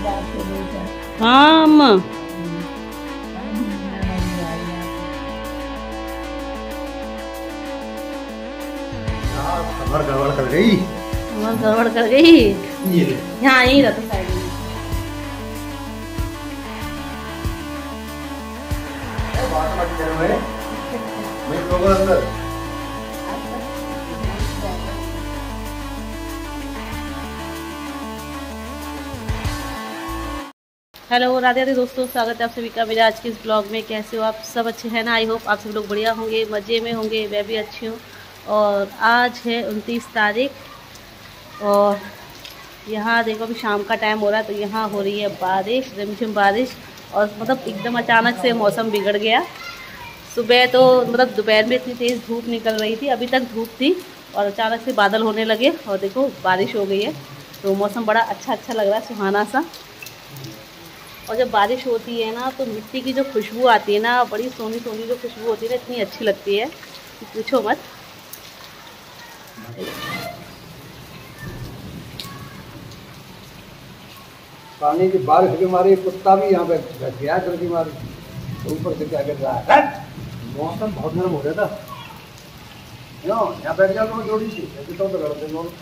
हाँ अम्मा, कमर गड़बड़ कर गई। कमर गड़बड़ कर गई। यहाँ ही रहता साइड में। हेलो राधे राधे दोस्तों, स्वागत है आप सभी का मेरे आज के इस ब्लॉग में। कैसे हो आप सब? अच्छे हैं ना? आई होप आप सब लोग बढ़िया होंगे, मज़े में होंगे। मैं भी अच्छी हूँ। और आज है 29 तारीख और यहाँ देखो अभी शाम का टाइम हो रहा है तो यहाँ हो रही है बारिश, रिमझिम बारिश। और मतलब एकदम अचानक से मौसम बिगड़ गया। सुबह तो मतलब दोपहर में इतनी तेज़ धूप निकल रही थी, अभी तक धूप थी और अचानक से बादल होने लगे और देखो बारिश हो गई है। तो मौसम बड़ा अच्छा लग रहा है, सुहाना सा। और जब बारिश होती है ना तो मिट्टी की जो खुशबू आती है ना, बड़ी सोनी सोनी जो खुशबू होती है ना, इतनी अच्छी लगती है कि पूछो मत। पानी की बारिश के मारी कुत्ता भी यहाँ पे बैठ गया जल की मारी, तो ऊपर से क्या कर रहा है। मौसम बहुत गर्म हो गया था, यहाँ बैठ गया तो जोड़ी थी तो लड़ते लोग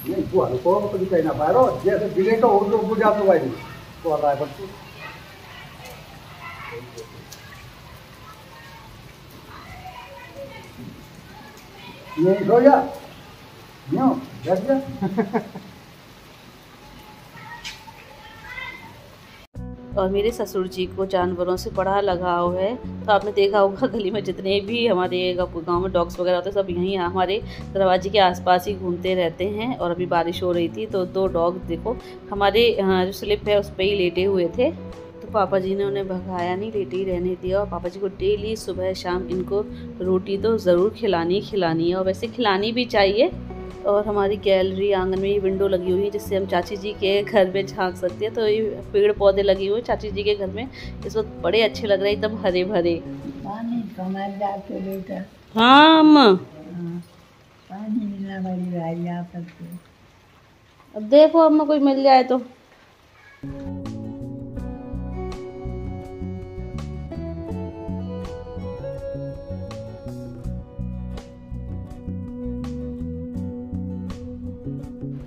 नहीं तू हल्को तो भी कहीं ना पाए रो जैसे गिरे तो और लोग बुझा तो भाई तो आता है बच्चे ये सो जा बैठ जा। और मेरे ससुर जी को जानवरों से बड़ा लगाव है। तो आपने देखा होगा गली में जितने भी हमारे गांव में डॉग्स वगैरह होते हैं सब यहीं हमारे दरवाजे के आसपास ही घूमते रहते हैं। और अभी बारिश हो रही थी तो दो डॉग देखो हमारे जो स्लिप है उस पर ही लेटे हुए थे। तो पापा जी ने उन्हें भगाया नहीं, लेटे ही रहने दिया। और पापा जी को डेली सुबह शाम इनको रोटी तो ज़रूर खिलानी है और वैसे खिलानी भी चाहिए। और हमारी गैलरी आंगन में ये विंडो लगी हुई है जिससे हम चाची जी के घर में झांक सकते हैं। तो ये पेड़ पौधे लगे हुए चाची जी के घर में इस वक्त बड़े अच्छे लग रहे हैं, एकदम हरे भरे। हाँ अम्मा, पानी मिलना बड़ी भाई यहाँ पर। अब देखो अम्मा कोई मिल जाए तो।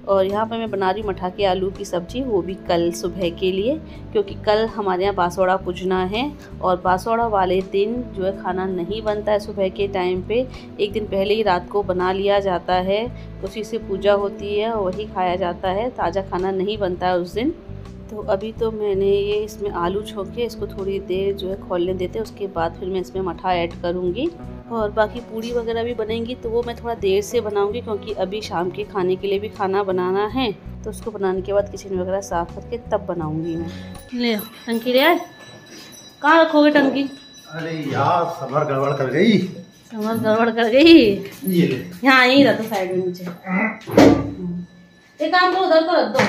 और यहाँ पर मैं बना रही मठा के आलू की सब्ज़ी, वो भी कल सुबह के लिए, क्योंकि कल हमारे यहाँ बासोड़ा पूजना है। और बासोड़ा वाले दिन जो है खाना नहीं बनता है सुबह के टाइम पे, एक दिन पहले ही रात को बना लिया जाता है। उसी से पूजा होती है और वही खाया जाता है, ताज़ा खाना नहीं बनता है उस दिन। तो अभी तो मैंने ये इसमें आलू छोंक के इसको थोड़ी देर जो है खोलने देते हैं, उसके बाद फिर मैं इसमें मठा ऐड करूँगी। और बाकी पूड़ी वगैरह भी बनेंगी तो वो मैं थोड़ा देर से बनाऊंगी, क्योंकि अभी शाम के खाने के लिए भी खाना बनाना है। तो उसको बनाने के बाद किचन वगैरह साफ़ करके तब बनाऊंगी मैं। ले टंकी ले आए, कहाँ रखोगे टंकी? अरे यार समर गड़बड़ कर गई। समर गड़बड़ कर गई, यहाँ यहीं रहता साइड में नीचे। एक काम करो उधर को रख दो,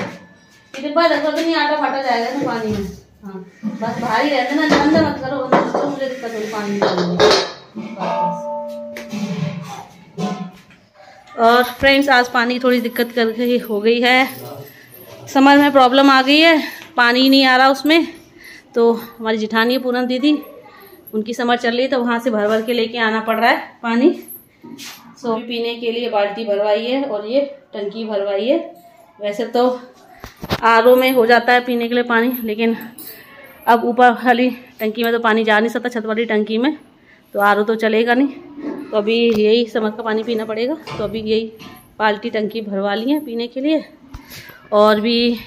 डिब्बा रख दो, नहीं आटा फाटा जाएगा ना पानी में। हाँ बस बाहर ही रहते ना, अंदर मत करो, अंदर तो मुझे दिक्कत होगी पानी में। और फ्रेंड्स आज पानी की थोड़ी दिक्कत करके हो गई है, समर में प्रॉब्लम आ गई है, पानी नहीं आ रहा उसमें। तो हमारी जिठानी है पूनम दीदी, उनकी समर चल रही है तो वहाँ से भर भर के लेके आना पड़ रहा है पानी। सो पीने के लिए बाल्टी भरवाई है और ये टंकी भरवाई है। वैसे तो आरओ में हो जाता है पीने के लिए पानी, लेकिन अब ऊपर वाली टंकी में तो पानी जा नहीं सकता, छत वाली टंकी में तो आरओ तो चलेगा नहीं। तो अभी यही समर का पानी पीना पड़ेगा। तो अभी यही बाल्टी टंकी भरवा ली है पीने के लिए। और भी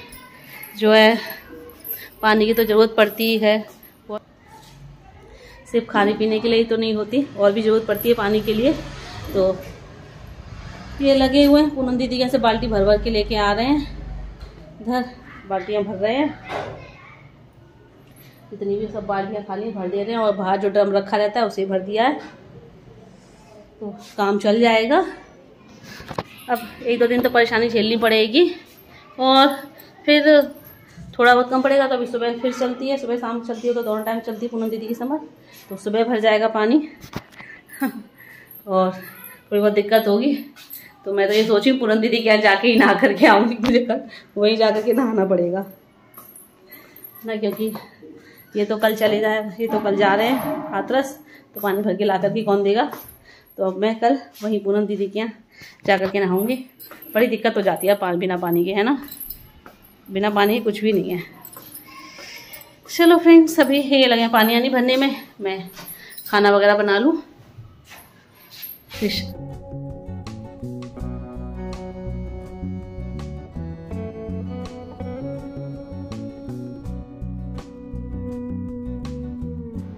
जो है पानी की तो ज़रूरत पड़ती है, सिर्फ खाने पीने के लिए ही तो नहीं होती, और भी ज़रूरत पड़ती है पानी के लिए। तो ये लगे हुए हैं, पूनम दीदी कैसे बाल्टी भर भर के लेके आ रहे हैं, इधर बाल्टियाँ भर रहे हैं। जितनी भी सब बाल्टियाँ खाली भर दे रहे हैं और बाहर जो ड्रम रखा रहता है उसे भर दिया है, तो काम चल जाएगा। अब एक दो दिन तो परेशानी झेलनी पड़ेगी और फिर थोड़ा बहुत कम पड़ेगा। तो अभी सुबह फिर चलती है, सुबह शाम चलती है, तो दोनों टाइम चलती है पूनम दीदी की समर। तो सुबह भर जाएगा पानी और थोड़ी बहुत दिक्कत होगी, तो मैं तो ये सोची पूनम दीदी के यहाँ जाके ही नहा करके आऊँगी, मुझे कल वहीं जा करके नहाना पड़ेगा ना, क्योंकि ये तो कल चले जाए, ये तो कल जा रहे हैं हाथरस, तो पानी भर के ला करके कौन देगा। तो अब मैं कल वहीं पूनम दीदी के यहाँ जा करके नहाऊँगी। बड़ी दिक्कत हो जाती है बिना पानी के, है ना, बिना पानी के कुछ भी नहीं है। चलो फ्रेंड्स, अभी ये लगे पानी आनी भरने में, मैं खाना वगैरह बना लूँ। फिश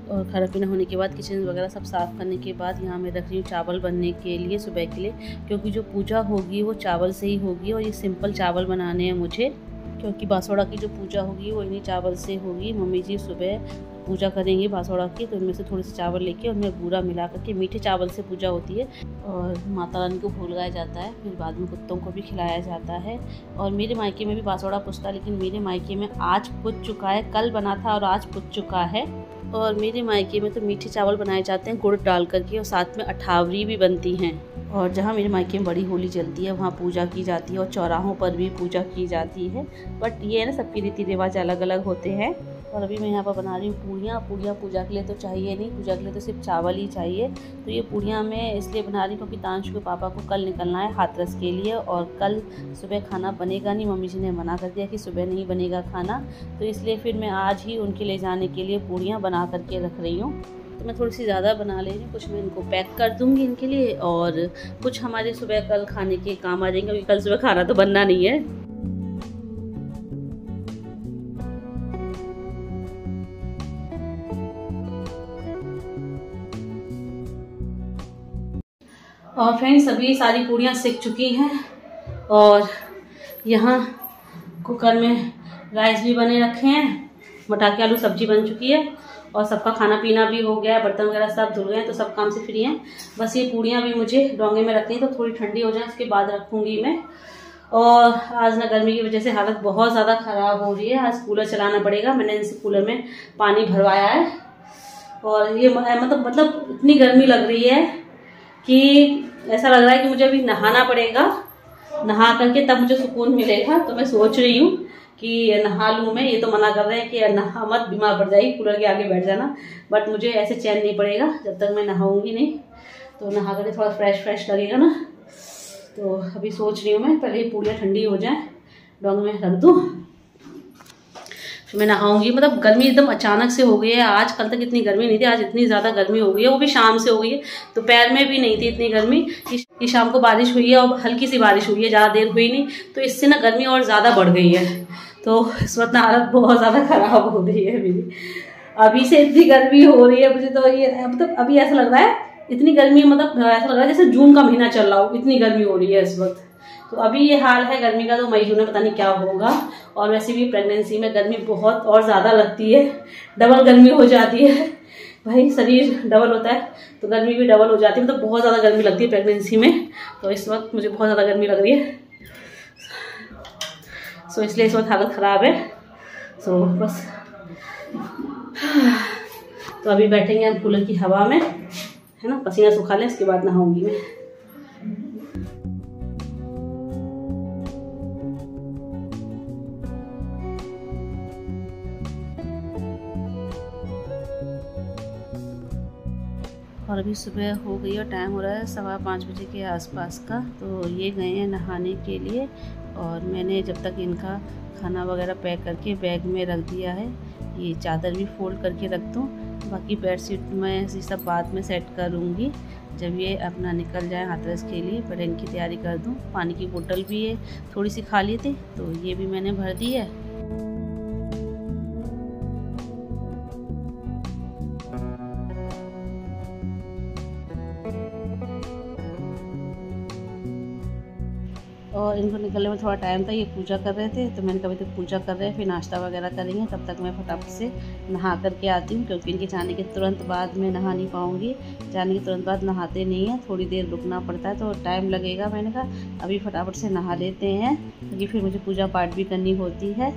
और खाना पीना होने के बाद किचन वगैरह सब साफ़ करने के बाद यहाँ मैं रख रही हूँ चावल बनने के लिए सुबह के लिए, क्योंकि जो पूजा होगी वो चावल से ही होगी। और ये सिंपल चावल बनाने हैं मुझे, क्योंकि बासोड़ा की जो पूजा होगी वो इन्हीं चावल से होगी। मम्मी जी सुबह पूजा करेंगी बासोड़ा की, तो इनमें से थोड़े से चावल लेके उनमें बूरा मिला करके, मीठे चावल से पूजा होती है और माता रानी को भोग लगाया जाता है, फिर बाद में कुत्तों को भी खिलाया जाता है। और मेरे मायके में भी बासोड़ा पुजता, लेकिन मेरे मायके में आज पुज चुका है, कल बना था और आज पुज चुका है। और मेरे मायके में तो मीठे चावल बनाए जाते हैं गुड़ डाल करके, और साथ में अठावरी भी बनती हैं। और जहाँ मेरे मायके में बड़ी होली चलती है वहाँ पूजा की जाती है, और चौराहों पर भी पूजा की जाती है। बट ये है ना, सबके रीति रिवाज अलग अलग होते हैं। और अभी मैं यहाँ पर बना रही हूँ पूड़ियाँ। पूड़ियाँ पूजा के लिए तो चाहिए नहीं, पूजा के लिए तो सिर्फ चावल ही चाहिए। तो ये पूड़ियाँ मैं इसलिए बना रही हूँ क्योंकि तांशु के पापा को कल निकलना है हाथरस के लिए, और कल सुबह खाना बनेगा नहीं, मम्मी जी ने मना कर दिया कि सुबह नहीं बनेगा खाना। तो इसलिए फिर मैं आज ही उनके ले जाने के लिए पूड़ियाँ बना करके रख रही हूँ। तो मैं थोड़ी सी ज़्यादा बना ले रही हूँ, कुछ मैं इनको पैक कर दूँगी इनके लिए, और कुछ हमारे सुबह कल खाने के काम आ जाएंगे, क्योंकि कल सुबह खाना तो बनना नहीं है। और फ्रेंड्स, अभी सारी पूड़ियाँ सिक चुकी हैं, और यहाँ कुकर में राइस भी बने रखे हैं, मटर के आलू सब्जी बन चुकी है, और सबका खाना पीना भी हो गया है, बर्तन वगैरह सब धुल गए हैं, तो सब काम से फ्री हैं। बस ये पूड़ियाँ भी मुझे डोंगे में रखनी है, तो थोड़ी ठंडी हो जाए उसके बाद रखूँगी मैं। और आज ना गर्मी की वजह से हालत बहुत ज़्यादा ख़राब हो रही है, आज कूलर चलाना पड़ेगा। मैंने इनसे कूलर में पानी भरवाया है, और ये मतलब इतनी गर्मी लग रही है कि ऐसा लग रहा है कि मुझे अभी नहाना पड़ेगा, नहा करके तब मुझे सुकून मिलेगा। तो मैं सोच रही हूँ कि नहा लूँ मैं। ये तो मना कर रहे हैं कि नहा मत, बीमार पड़ जाएगी, कूलर के आगे बैठ जाना, बट मुझे ऐसे चैन नहीं पड़ेगा जब तक मैं नहाऊंगी नहीं। तो नहा करके थोड़ा फ्रेश लगेगा ना। तो अभी सोच रही हूँ मैं पहले पूड़ियाँ ठंडी हो जाए, डोंगे में रख दूँ, फिर मैं नहाऊंगी। मतलब गर्मी एकदम अचानक से हो गई है, आज कल तक इतनी गर्मी नहीं थी, आज इतनी ज़्यादा गर्मी हो गई है, वो भी शाम से हो गई है। दोपहर में भी नहीं थी इतनी गर्मी, कि शाम को बारिश हुई है और हल्की सी बारिश हुई है, ज़्यादा देर हुई नहीं, तो इससे ना गर्मी और ज़्यादा बढ़ गई है। तो इस वक्त ना हालत बहुत ज़्यादा ख़राब हो गई है मेरी, अभी से इतनी गर्मी हो रही है मुझे। तो ये मतलब अभी ऐसा लग रहा है इतनी गर्मी, मतलब ऐसा लग रहा है जैसे जून का महीना चल रहा हो, इतनी गर्मी हो रही है इस वक्त। तो अभी ये हाल है गर्मी का, तो मई जून में पता नहीं क्या होगा। और वैसे भी प्रेगनेंसी में गर्मी बहुत और ज़्यादा लगती है, डबल गर्मी हो जाती है भाई, शरीर डबल होता है तो गर्मी भी डबल हो जाती है, मतलब बहुत ज़्यादा गर्मी लगती है प्रेगनेंसी में। तो इस वक्त मुझे बहुत ज़्यादा गर्मी लग रही है, सो इसलिए इस वक्त हालत ख़राब है। सो बस तो अभी बैठेंगे हम कूलर की हवा में, है ना, पसीना सुखा लें, इसके बाद नहाऊंगी मैं। और अभी सुबह हो गई और टाइम हो रहा है 5:15 बजे के आसपास का। तो ये गए हैं नहाने के लिए, और मैंने जब तक इनका खाना वगैरह पैक करके बैग में रख दिया है। ये चादर भी फोल्ड करके रख दूँ, बाकी बेडशीट मैं ये सब बाद में सेट करूँगी जब ये अपना निकल जाए हाथरस के लिए। पर इनकी तैयारी कर दूँ। पानी की बोतल भी है थोड़ी सी खाली थी, तो ये भी मैंने भर दी है। और इनको निकलने में थोड़ा टाइम था, ये पूजा कर रहे थे, तो मैंने कभी तो पूजा कर रहे हैं, फिर नाश्ता वगैरह करेंगे, तब तक मैं फटाफट से नहा करके आती हूँ, क्योंकि इनके जाने के तुरंत बाद मैं नहा नहीं पाऊँगी। जाने के तुरंत बाद नहाते नहीं हैं, थोड़ी देर रुकना पड़ता है, तो टाइम लगेगा। मैंने कहा अभी फटाफट से नहा लेते हैं, क्योंकि फिर मुझे पूजा पाठ भी करनी होती है।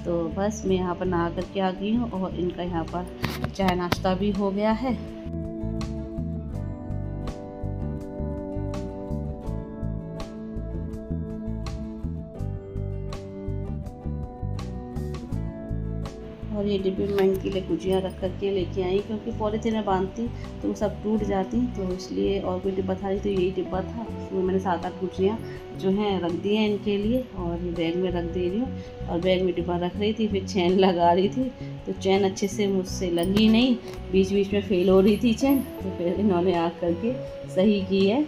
तो बस मैं यहाँ पर नहा करके आ गई हूँ, और इनका यहाँ पर चाय नाश्ता भी हो गया है। और ये डिब्बे में मैं इनके लिए गुजियाँ रख करके लेके आई, क्योंकि पॉलीथीन में बांधती तो वो सब टूट जाती, तो इसलिए। और कोई डिब्बा था तो यही डिब्बा था, उसमें मैंने 7-8 गुजियाँ जो हैं रख दी हैं इनके लिए, और ये बैग में रख दे रही हूँ। और बैग में डिब्बा रख रही थी, फिर चैन लगा रही थी, तो चैन अच्छे से मुझसे लगी नहीं, बीच बीच में फेल हो रही थी चैन, तो फिर इन्होंने आ करके सही की है।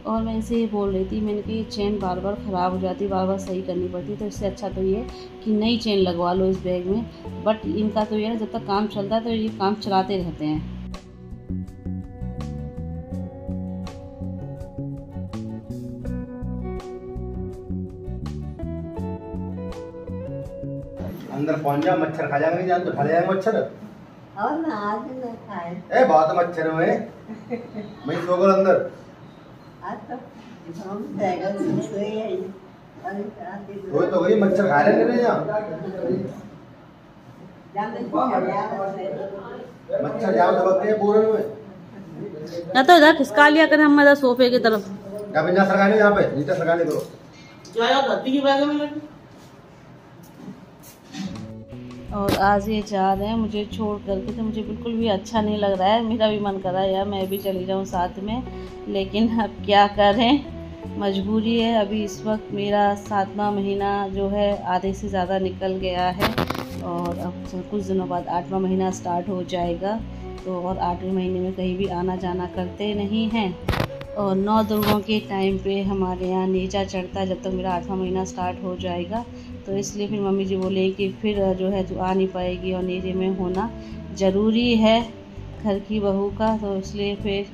और मैं इसे ये बोल रही थी, मैंने कहा ये चेन बार बार ख़राब हो जाती, बार बार सही करनी पड़ती, तो इससे अच्छा तो ये कि नई चेन लगवा लो इस बैग में। बट इनका तो ये है, जब तक काम चलता है तो ये काम चलाते रहते हैं। अंदर पहुंच जा, मच्छर खा जाएंगे, जान तो खा जाएंगे मच्छर। और ना आज न खाए ए बहुत मच्छर हुए, मैं सो गया अंदर। आज तो हम जाएगा सोए है और तो वही मच्छर खा रहे हैं यहाँ, मच्छर जाओ दबकते हैं पूरे में। या तो इधर खिसका लिया करें हम इधर सोफे की तरफ, क्या बिना सरकाने यहाँ पे नीचे सरकाने करो। और आज ये जा रहे हैं मुझे छोड़ करके, तो मुझे बिल्कुल भी अच्छा नहीं लग रहा है। मेरा भी मन कर रहा है यार मैं भी चली जाऊँ साथ में, लेकिन अब क्या करें, मजबूरी है। अभी इस वक्त मेरा 7वां महीना जो है आधे से ज़्यादा निकल गया है, और अब कुछ दिनों बाद 8वां महीना स्टार्ट हो जाएगा। तो और 8वें महीने में कहीं भी आना जाना करते नहीं हैं। और 9 दुर्गों के टाइम पे हमारे यहाँ नीचा चढ़ता है, जब तक मेरा 8वां महीना स्टार्ट हो जाएगा। तो इसलिए फिर मम्मी जी बोले कि फिर जो है तो आ नहीं पाएगी, और नीचे में होना ज़रूरी है घर की बहू का। तो इसलिए फिर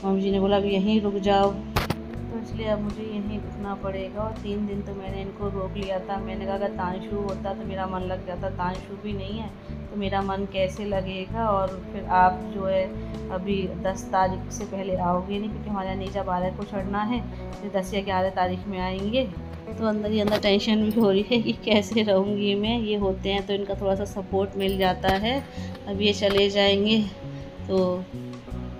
मम्मी जी ने बोला अभी यहीं रुक जाओ, तो इसलिए अब मुझे यहीं रुकना पड़ेगा। और 3 दिन तो मैंने इनको रोक लिया था, मैंने कहा अगर तानशु होता तो मेरा मन लग जाता, तानशु भी नहीं है तो मेरा मन कैसे लगेगा। और फिर आप जो है अभी 10 तारीख से पहले आओगे नहीं, क्योंकि हमारे यहाँ नीचा 12 को चढ़ना है, फिर 10 या 11 तारीख में आएंगे। तो अंदर ही अंदर टेंशन भी हो रही है कि कैसे रहूँगी मैं। ये होते हैं तो इनका थोड़ा सा सपोर्ट मिल जाता है। अब ये चले जाएंगे तो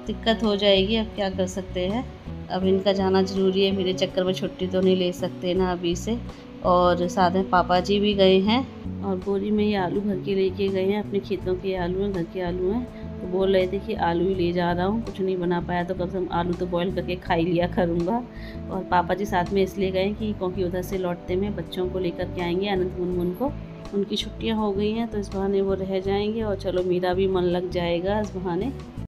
दिक्कत हो जाएगी, अब क्या कर सकते हैं। अब इनका जाना ज़रूरी है, मेरे चक्कर में छुट्टी तो नहीं ले सकते ना अभी से। और साथ में पापा जी भी गए हैं, और बोरी में ये आलू भर के लेके गए हैं, अपने खेतों के आलू हैं, घर के आलू हैं। तो बोल रहे थे कि आलू ही ले जा रहा हूँ, कुछ नहीं बना पाया तो कम से कम आलू तो बॉईल करके खा ही लिया करूँगा। और पापा जी साथ में इसलिए गए कि क्योंकि उधर से लौटते में बच्चों को लेकर के आएंगे, अनंत मुनमुन को, उनकी छुट्टियाँ हो गई हैं, तो इस बहाने वो रह जाएंगे, और चलो मेरा भी मन लग जाएगा इस बहाने।